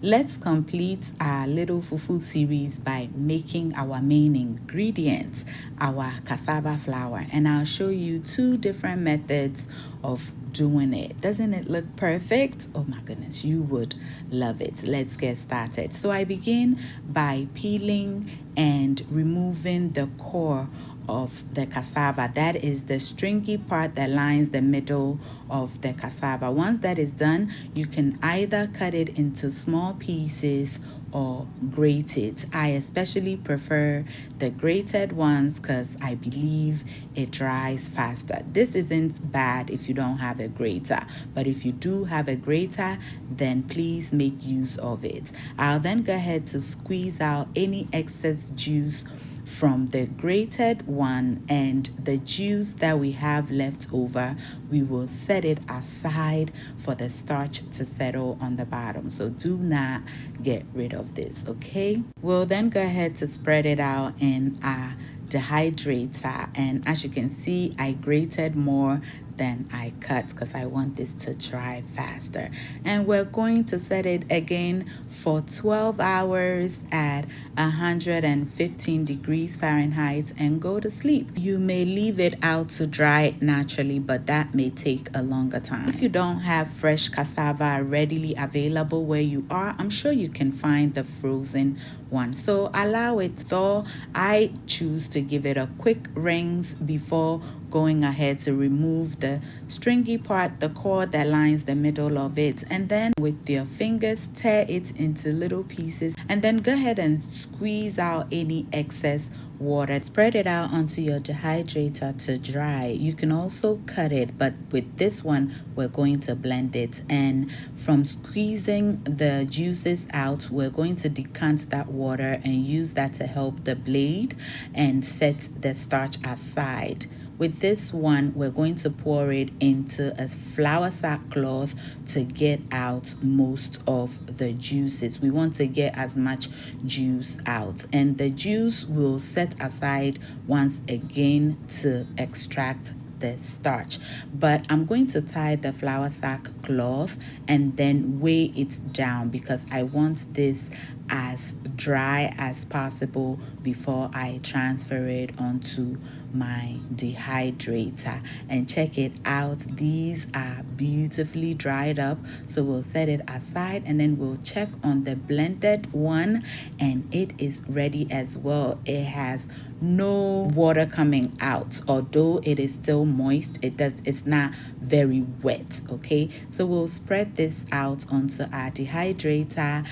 Let's complete our little fufu series by making our main ingredients, our cassava flour. And I'll show you two different methods of doing it. Doesn't it look perfect? Oh my goodness, you would love it. Let's get started. So I begin by peeling and removing the core of the cassava. That is the stringy part that lines the middle of the cassava. Once that is done, you can either cut it into small pieces or grate it. I especially prefer the grated ones because I believe it dries faster. This isn't bad if you don't have a grater, but if you do have a grater, then please make use of it. I'll then go ahead to squeeze out any excess juice from the grated one, and the juice that we have left over, we will set it aside for the starch to settle on the bottom. So do not get rid of this, okay? We'll then go ahead to spread it out in a dehydrator, and as you can see, I grated more than I cut because I want this to dry faster. And we're going to set it again for 12 hours at 115 degrees Fahrenheit and go to sleep. You may leave it out to dry naturally, but that may take a longer time. If you don't have fresh cassava readily available where you are, I'm sure you can find the frozen one. So allow it thaw. I choose to give it a quick rinse before going ahead to remove the stringy part, the core that lines the middle of it, and then with your fingers tear it into little pieces, and then go ahead and squeeze out any excess water. Spread it out onto your dehydrator to dry. You can also cut it, but with this one we're going to blend it, and from squeezing the juices out, we're going to decant that water and use that to help the blade and set the starch aside. With this one, we're going to pour it into a flour sack cloth to get out most of the juices. We want to get as much juice out, and the juice will set aside once again to extract the starch. But I'm going to tie the flour sack cloth and then weigh it down because I want this as dry as possible before I transfer it onto my dehydrator. And check it out, these are beautifully dried up, so we'll set it aside and then we'll check on the blended one, and it is ready as well. It has no water coming out, although it is still moist. It's not very wet. Okay, so we'll spread this out onto our dehydrator.